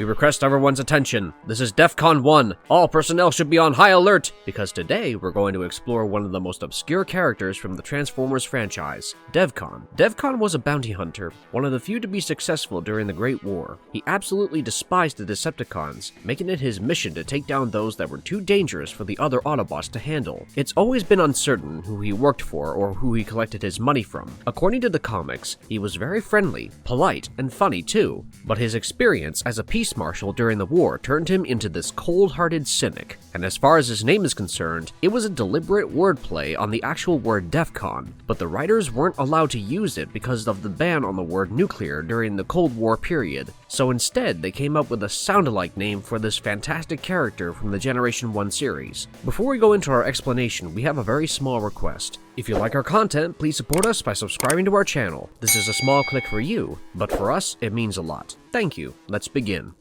request everyone's attention. This is Devcon 1. All personnel should be on high alert, because today we're going to explore one of the most obscure characters from the Transformers franchise, Devcon. Devcon was a bounty hunter, one of the few to be successful during the Great War. He absolutely despised the Decepticons, making it his mission to take down those that were too dangerous for the other Autobots to handle. It's always been uncertain who he worked for or who he collected his money from. According to the comics, he was very friendly, polite, and funny too, but his experience as a peace marshal during the war turned him into this cold-hearted cynic, and as far as his name is concerned, it was a deliberate wordplay on the actual word Devcon, but the writers weren't allowed to use it because of the ban on the word nuclear during the Cold War period, so instead they came up with a sound-alike name for this fantastic character from the Generation 1 series. Before we go into our explanation, we have a very small request. If you like our content, please support us by subscribing to our channel. This is a small click for you, but for us, it means a lot. Thank you. Let's begin.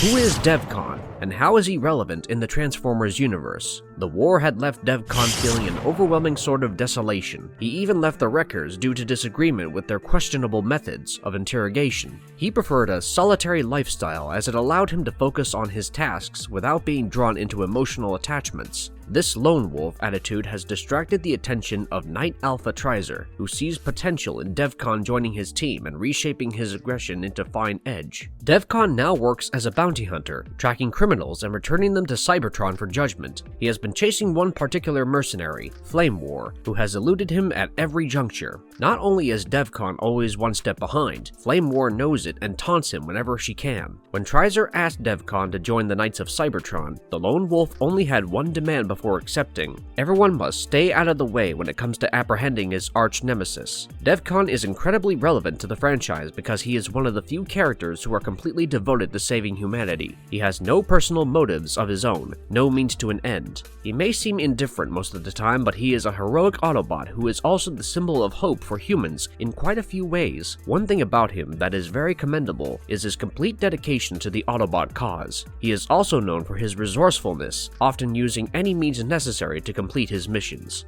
Who is Devcon, and how is he relevant in the Transformers universe? The war had left Devcon feeling an overwhelming sort of desolation. He even left the Wreckers due to disagreement with their questionable methods of interrogation. He preferred a solitary lifestyle as it allowed him to focus on his tasks without being drawn into emotional attachments. This lone wolf attitude has distracted the attention of Night Alpha Trizer, who sees potential in Devcon joining his team and reshaping his aggression into fine edge. Devcon now works as a bounty hunter, tracking criminals and returning them to Cybertron for judgment. He has been chasing one particular mercenary, Flame War, who has eluded him at every juncture. Not only is Devcon always one step behind, Flame War knows it and taunts him whenever she can. When Trizer asked Devcon to join the Knights of Cybertron, the lone wolf only had one demand before accepting: everyone must stay out of the way when it comes to apprehending his arch-nemesis. Devcon is incredibly relevant to the franchise because he is one of the few characters who are completely devoted to saving humanity. He has no personal motives of his own, no means to an end. He may seem indifferent most of the time, but he is a heroic Autobot who is also the symbol of hope for humans in quite a few ways. One thing about him that is very commendable is his complete dedication to the Autobot cause. He is also known for his resourcefulness, often using any means necessary to complete his missions.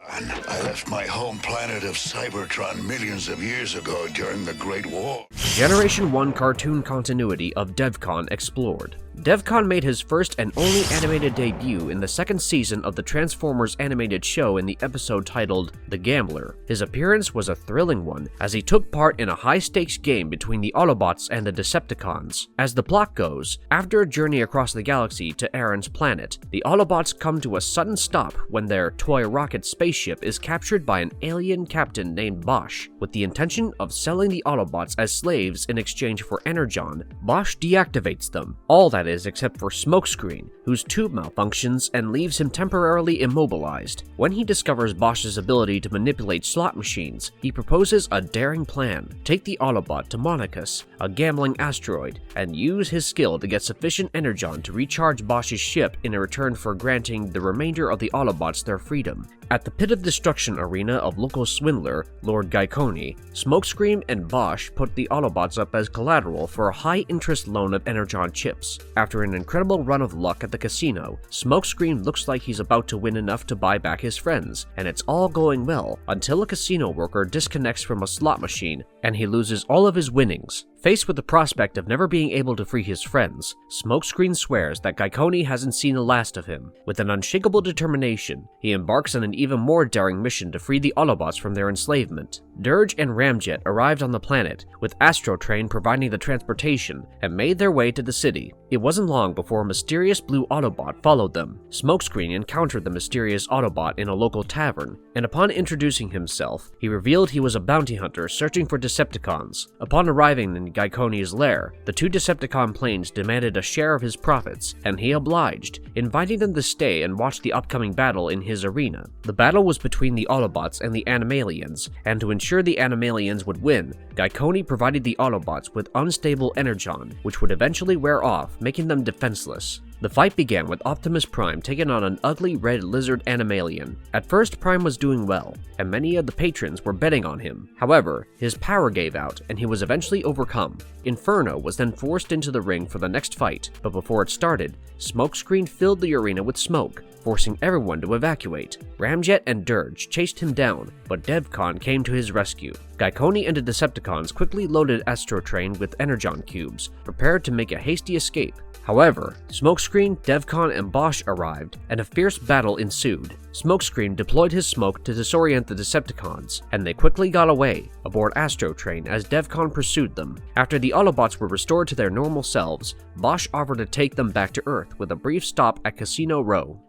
I left my home planet of Cybertron millions of years ago during the Great War. Generation 1 cartoon continuity of Devcon explored. Devcon made his first and only animated debut in the second season of the Transformers animated show in the episode titled The Gambler. His appearance was a thrilling one, as he took part in a high-stakes game between the Autobots and the Decepticons. As the plot goes, after a journey across the galaxy to Aaron's planet, the Autobots come to a sudden stop when their toy rocket spaceship is captured by an alien captain named Bosch. With the intention of selling the Autobots as slaves in exchange for Energon, Bosch deactivates them. All that is except for Smokescreen, whose tube malfunctions and leaves him temporarily immobilized. When he discovers Bosch's ability to manipulate slot machines, he proposes a daring plan: take the Autobot to Monachus, a gambling asteroid, and use his skill to get sufficient Energon to recharge Bosch's ship in return for granting the remainder of the Autobots their freedom. At the Pit of Destruction arena of local swindler, Lord Gaikoni, Smokescreen and Bosch put the Autobots up as collateral for a high-interest loan of Energon chips. After an incredible run of luck at the casino, Smokescreen looks like he's about to win enough to buy back his friends, and it's all going well until a casino worker disconnects from a slot machine and he loses all of his winnings. Faced with the prospect of never being able to free his friends, Smokescreen swears that Gaikoni hasn't seen the last of him. With an unshakable determination, he embarks on an even more daring mission to free the Autobots from their enslavement. Dirge and Ramjet arrived on the planet, with Astrotrain providing the transportation, and made their way to the city. It wasn't long before a mysterious blue Autobot followed them. Smokescreen encountered the mysterious Autobot in a local tavern, and upon introducing himself, he revealed he was a bounty hunter searching for Decepticons. Upon arriving in Gaikoni's lair, the two Decepticon planes demanded a share of his profits, and he obliged, inviting them to stay and watch the upcoming battle in his arena. The battle was between the Autobots and the Animalians, and to ensure the Animalians would win, Gaikoni provided the Autobots with unstable Energon, which would eventually wear off, making them defenseless. The fight began with Optimus Prime taking on an ugly red lizard Animalian. At first, Prime was doing well, and many of the patrons were betting on him. However, his power gave out, and he was eventually overcome. Inferno was then forced into the ring for the next fight, but before it started, Smokescreen filled the arena with smoke. forcing everyone to evacuate. Ramjet and Dirge chased him down, but Devcon came to his rescue. Glyconi and the Decepticons quickly loaded Astrotrain with energon cubes, prepared to make a hasty escape. However, Smokescreen, Devcon, and Bosch arrived, and a fierce battle ensued. Smokescreen deployed his smoke to disorient the Decepticons, and they quickly got away aboard Astrotrain as Devcon pursued them. After the Autobots were restored to their normal selves, Bosch offered to take them back to Earth with a brief stop at Casino Row.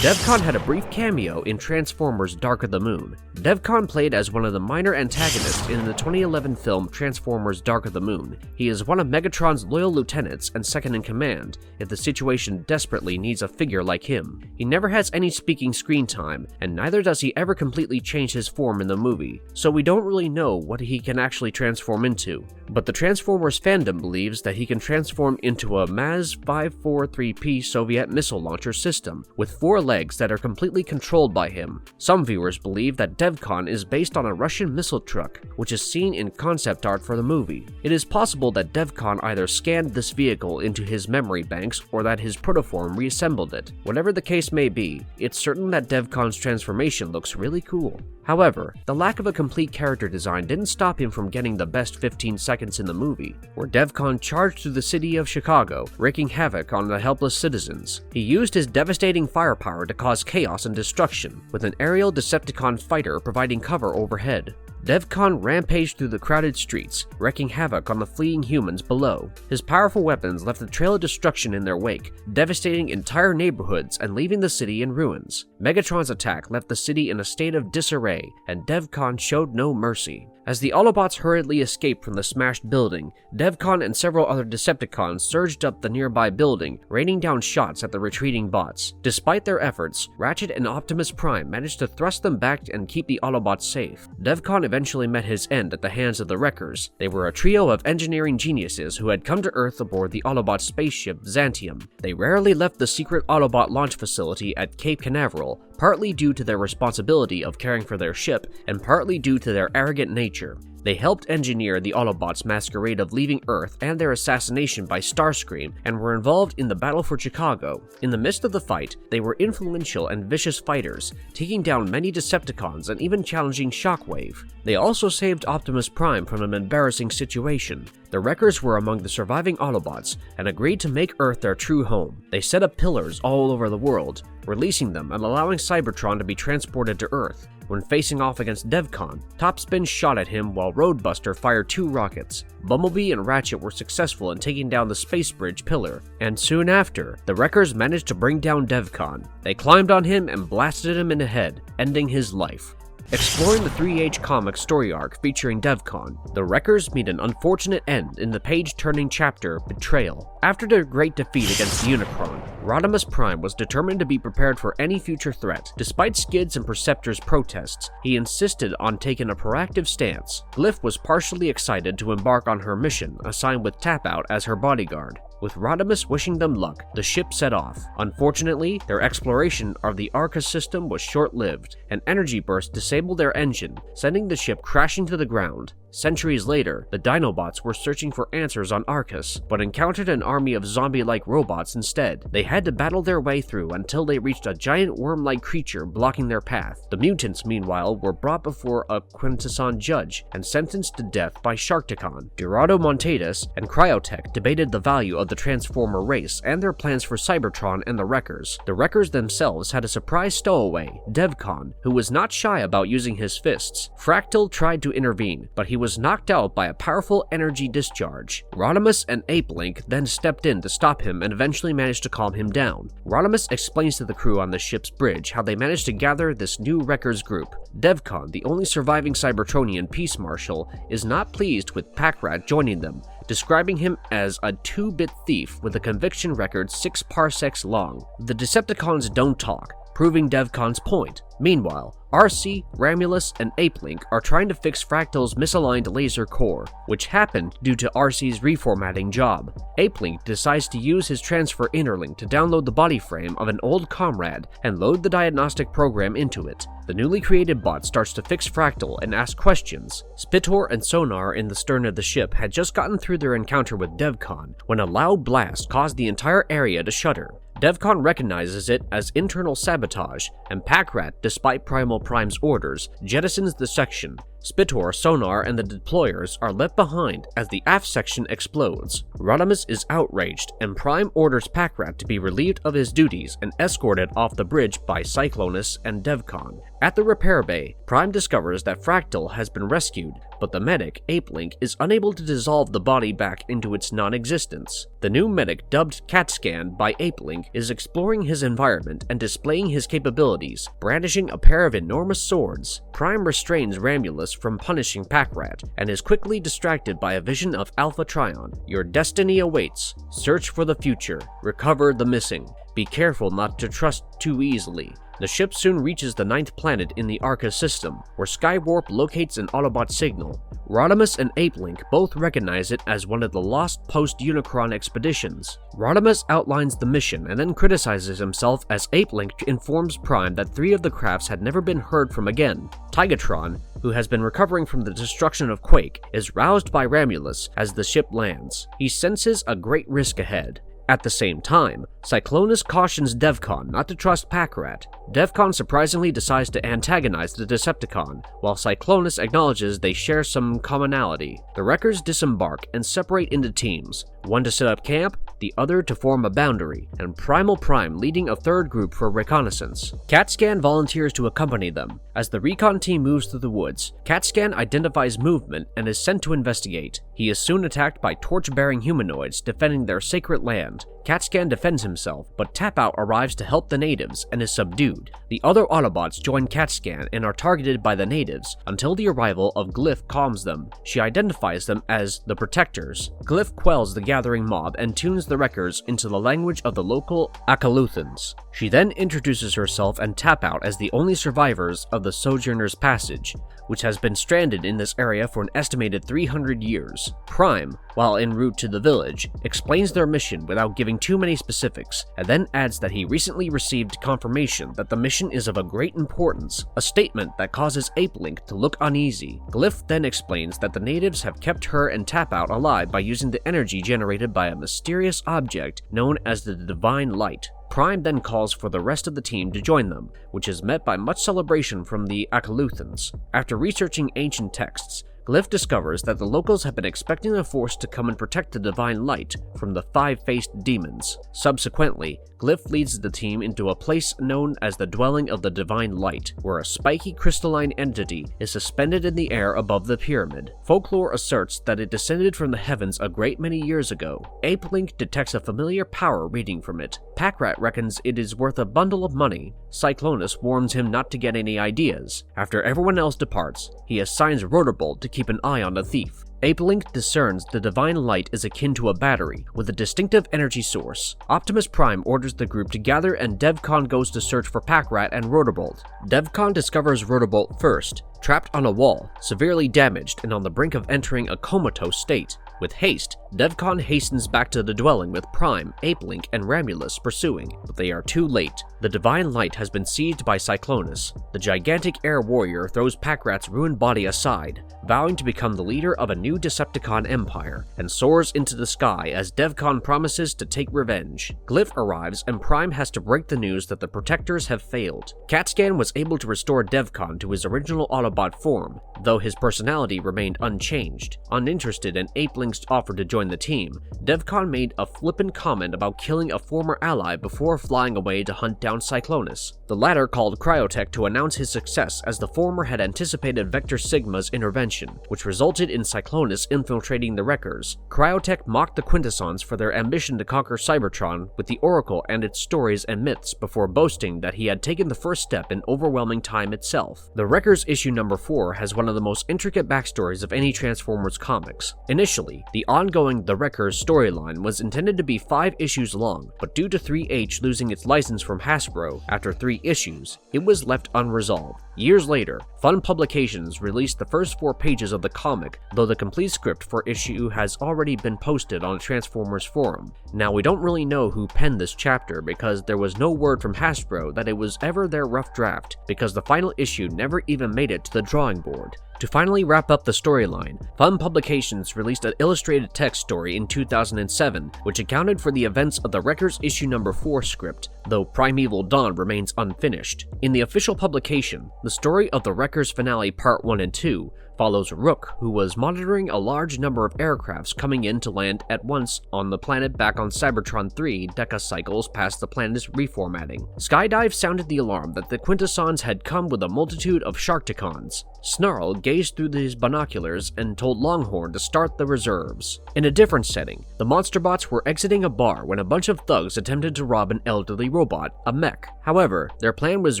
Devcon had a brief cameo in Transformers Dark of the Moon. Devcon played as one of the minor antagonists in the 2011 film Transformers Dark of the Moon. He is one of Megatron's loyal lieutenants and second in command if the situation desperately needs a figure like him. He never has any speaking screen time, and neither does he ever completely change his form in the movie, so we don't really know what he can actually transform into. But the Transformers fandom believes that he can transform into a MAZ-543P Soviet missile launcher system with 4 legs that are completely controlled by him. Some viewers believe that Devcon is based on a Russian missile truck, which is seen in concept art for the movie. It is possible that Devcon either scanned this vehicle into his memory banks or that his protoform reassembled it. Whatever the case may be, it's certain that Devcon's transformation looks really cool. However, the lack of a complete character design didn't stop him from getting the best 15 seconds in the movie, where Devcon charged through the city of Chicago, wreaking havoc on the helpless citizens. He used his devastating firepower to cause chaos and destruction, with an aerial Decepticon fighter providing cover overhead. Devcon rampaged through the crowded streets, wreaking havoc on the fleeing humans below. His powerful weapons left a trail of destruction in their wake, devastating entire neighborhoods and leaving the city in ruins. Megatron's attack left the city in a state of disarray, and Devcon showed no mercy. As the Autobots hurriedly escaped from the smashed building, Devcon and several other Decepticons surged up the nearby building, raining down shots at the retreating bots. Despite their efforts, Ratchet and Optimus Prime managed to thrust them back and keep the Autobots safe. Devcon eventually met his end at the hands of the Wreckers. They were a trio of engineering geniuses who had come to Earth aboard the Autobot spaceship Xantium. They rarely left the secret Autobot launch facility at Cape Canaveral, partly due to their responsibility of caring for their ship and partly due to their arrogant nature. They helped engineer the Autobots' masquerade of leaving Earth and their assassination by Starscream, and were involved in the battle for Chicago. In the midst of the fight, they were influential and vicious fighters, taking down many Decepticons and even challenging Shockwave. They also saved Optimus Prime from an embarrassing situation. The Wreckers were among the surviving Autobots and agreed to make Earth their true home. They set up pillars all over the world, releasing them and allowing Cybertron to be transported to Earth. When facing off against Devcon, Topspin shot at him while Roadbuster fired 2 rockets. Bumblebee and Ratchet were successful in taking down the Space Bridge pillar, and soon after, the Wreckers managed to bring down Devcon. They climbed on him and blasted him in the head, ending his life. Exploring the 3H comic story arc featuring Devcon, the Wreckers meet an unfortunate end in the page-turning chapter Betrayal. After their great defeat against Unicron, Rodimus Prime was determined to be prepared for any future threat. Despite Skid's and Perceptor's protests, he insisted on taking a proactive stance. Glyph was partially excited to embark on her mission, assigned with Tapout as her bodyguard. With Rodimus wishing them luck, the ship set off. Unfortunately, their exploration of the Arcus system was short-lived. An energy burst disabled their engine, sending the ship crashing to the ground. Centuries later, the Dinobots were searching for answers on Arcus, but encountered an army of zombie-like robots instead. They had to battle their way through until they reached a giant worm-like creature blocking their path. The mutants, meanwhile, were brought before a Quintesson judge and sentenced to death by Sharkticon. Dorado Montadas and Cryotech debated the value of the Transformer race and their plans for Cybertron and the Wreckers. The Wreckers themselves had a surprise stowaway, Devcon, who was not shy about using his fists. Fractal tried to intervene, but he was knocked out by a powerful energy discharge. Rodimus and Apelink then stepped in to stop him and eventually managed to calm him down. Rodimus explains to the crew on the ship's bridge how they managed to gather this new Wreckers group. Devcon, the only surviving Cybertronian peace marshal, is not pleased with Packrat joining them, describing him as a 2-bit thief with a conviction record 6 parsecs long. The Decepticons don't talk. proving Devcon's point. Meanwhile, RC, Ramulus, and Apelink are trying to fix Fractal's misaligned laser core, which happened due to RC's reformatting job. Apelink decides to use his transfer interlink to download the body frame of an old comrade and load the diagnostic program into it. The newly created bot starts to fix Fractal and ask questions. Spitor and Sonar in the stern of the ship had just gotten through their encounter with Devcon when a loud blast caused the entire area to shudder. Devcon recognizes it as internal sabotage, and Packrat, despite Primal Prime's orders, jettisons the section. Spitor, Sonar, and the deployers are left behind as the aft section explodes. Rodimus is outraged, and Prime orders Packrat to be relieved of his duties and escorted off the bridge by Cyclonus and Devcon. At the repair bay, Prime discovers that Fractal has been rescued, but the medic, Apelink, is unable to dissolve the body back into its non-existence. The new medic, dubbed CatScan by Apelink, is exploring his environment and displaying his capabilities, brandishing a pair of enormous swords. Prime restrains Ramulus from punishing Packrat, and is quickly distracted by a vision of Alpha Trion. Your destiny awaits. Search for the future. Recover the missing. Be careful not to trust too easily. The ship soon reaches the 9th planet in the Arca system, where Skywarp locates an Autobot signal. Rodimus and Apelink both recognize it as one of the lost post-Unicron expeditions. Rodimus outlines the mission and then criticizes himself as Apelink informs Prime that 3 of the crafts had never been heard from again. Tigatron, who has been recovering from the destruction of Quake, is roused by Ramulus as the ship lands. He senses a great risk ahead. At the same time, Cyclonus cautions Devcon not to trust Packrat. Devcon surprisingly decides to antagonize the Decepticon, while Cyclonus acknowledges they share some commonality. The Wreckers disembark and separate into teams, one to set up camp, the other to form a boundary, and Primal Prime leading a third group for reconnaissance. CatScan volunteers to accompany them. As the recon team moves through the woods, CatScan identifies movement and is sent to investigate. He is soon attacked by torch-bearing humanoids defending their sacred land. CatScan defends himself, but Tapout arrives to help the natives and is subdued. The other Autobots join CatScan and are targeted by the natives until the arrival of Glyph calms them. She identifies them as the Protectors. Glyph quells the gathering mob and tunes the Wreckers into the language of the local Akaluthans. She then introduces herself and Tapout as the only survivors of the Sojourner's Passage, which has been stranded in this area for an estimated 300 years. Prime, while en route to the village, explains their mission without giving too many specifics, and then adds that he recently received confirmation that the mission is of a great importance, a statement that causes Apelink to look uneasy. Glyph then explains that the natives have kept her and Tapout alive by using the energy generated by a mysterious object known as the Divine Light. Prime then calls for the rest of the team to join them, which is met by much celebration from the Akaluthans. After researching ancient texts, Glyph discovers that the locals have been expecting a force to come and protect the Divine Light from the 5-faced demons. Subsequently, Glyph leads the team into a place known as the Dwelling of the Divine Light, where a spiky crystalline entity is suspended in the air above the pyramid. Folklore asserts that it descended from the heavens a great many years ago. Apelink detects a familiar power reading from it. Packrat reckons it is worth a bundle of money. Cyclonus warns him not to get any ideas. After everyone else departs, he assigns Rotorbolt to keep an eye on the thief. Apelink discerns the Divine Light is akin to a battery, with a distinctive energy source. Optimus Prime orders the group to gather and Devcon goes to search for Packrat and Rotorbolt. Devcon discovers Rotorbolt first, trapped on a wall, severely damaged and on the brink of entering a comatose state. With haste, Devcon hastens back to the dwelling with Prime, Apelink, and Ramulus pursuing, but they are too late. The Divine Light has been seized by Cyclonus. The gigantic air warrior throws Packrat's ruined body aside, vowing to become the leader of a new Decepticon empire, and soars into the sky as Devcon promises to take revenge. Glyph arrives and Prime has to break the news that the Protectors have failed. CatScan was able to restore Devcon to his original Autobot form, though his personality remained unchanged. Uninterested in Apelink's offer to join the team, Devcon made a flippant comment about killing a former ally before flying away to hunt down Cyclonus. The latter called Cryotech to announce his success as the former had anticipated Vector Sigma's intervention, which resulted in Cyclonus colonists infiltrating the Wreckers, Cryotech mocked the Quintessons for their ambition to conquer Cybertron with the Oracle and its stories and myths before boasting that he had taken the first step in overwhelming time itself. The Wreckers issue number 4 has one of the most intricate backstories of any Transformers comics. Initially, the ongoing The Wreckers storyline was intended to be 5 issues long, but due to 3H losing its license from Hasbro after 3 issues, it was left unresolved. Years later, Fun Publications released the first 4 pages of the comic, though the complete script for issue has already been posted on Transformers forum. Now, we don't really know who penned this chapter because there was no word from Hasbro that it was ever their rough draft, because the final issue never even made it to the drawing board. To finally wrap up the storyline, Fun Publications released an illustrated text story in 2007, which accounted for the events of the Wreckers issue number 4 script, though Primeval Dawn remains unfinished. In the official publication, the story of the Wreckers finale part 1 and 2 follows Rook, who was monitoring a large number of aircrafts coming in to land at once on the planet back on Cybertron 3 decacycles past the planet's reformatting. Skydive sounded the alarm that the Quintessons had come with a multitude of Sharkticons. Snarl gazed through his binoculars and told Longhorn to start the reserves. In a different setting, the Monsterbots were exiting a bar when a bunch of thugs attempted to rob an elderly robot, a mech. However, their plan was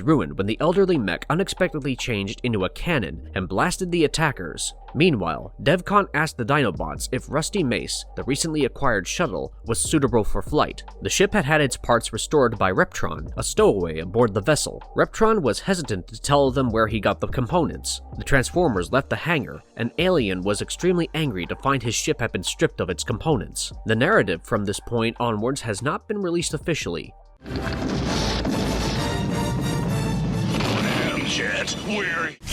ruined when the elderly mech unexpectedly changed into a cannon and blasted the attackers. Meanwhile, Devcon asked the Dinobots if Rusty Mace, the recently acquired shuttle, was suitable for flight. The ship had had its parts restored by Reptron, a stowaway aboard the vessel. Reptron was hesitant to tell them where he got the components. The Transformers left the hangar, and Alien was extremely angry to find his ship had been stripped of its components. The narrative from this point onwards has not been released officially.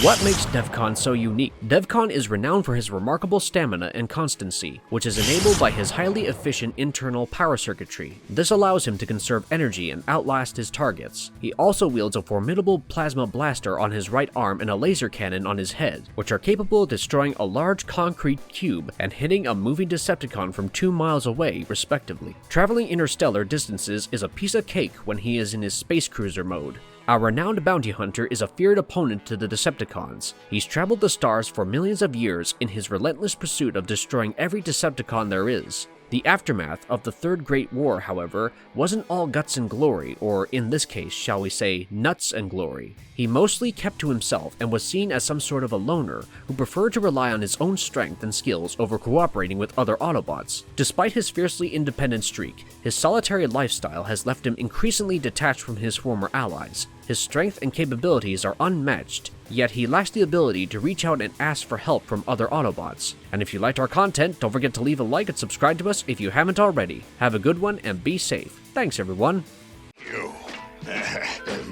What makes Devcon so unique? Devcon is renowned for his remarkable stamina and constancy, which is enabled by his highly efficient internal power circuitry. This allows him to conserve energy and outlast his targets. He also wields a formidable plasma blaster on his right arm and a laser cannon on his head, which are capable of destroying a large concrete cube and hitting a moving Decepticon from 2 miles away, respectively. Traveling interstellar distances is a piece of cake when he is in his space cruiser mode. Our renowned bounty hunter is a feared opponent to the Decepticons. He's traveled the stars for millions of years in his relentless pursuit of destroying every Decepticon there is. The aftermath of the Third Great War, however, wasn't all guts and glory, or in this case, shall we say, nuts and glory. He mostly kept to himself and was seen as some sort of a loner who preferred to rely on his own strength and skills over cooperating with other Autobots. Despite his fiercely independent streak, his solitary lifestyle has left him increasingly detached from his former allies. His strength and capabilities are unmatched, yet he lacks the ability to reach out and ask for help from other Autobots. And if you liked our content, don't forget to leave a like and subscribe to us if you haven't already. Have a good one and be safe. Thanks, everyone.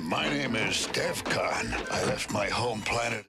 My name is Devcon. I left my home planet.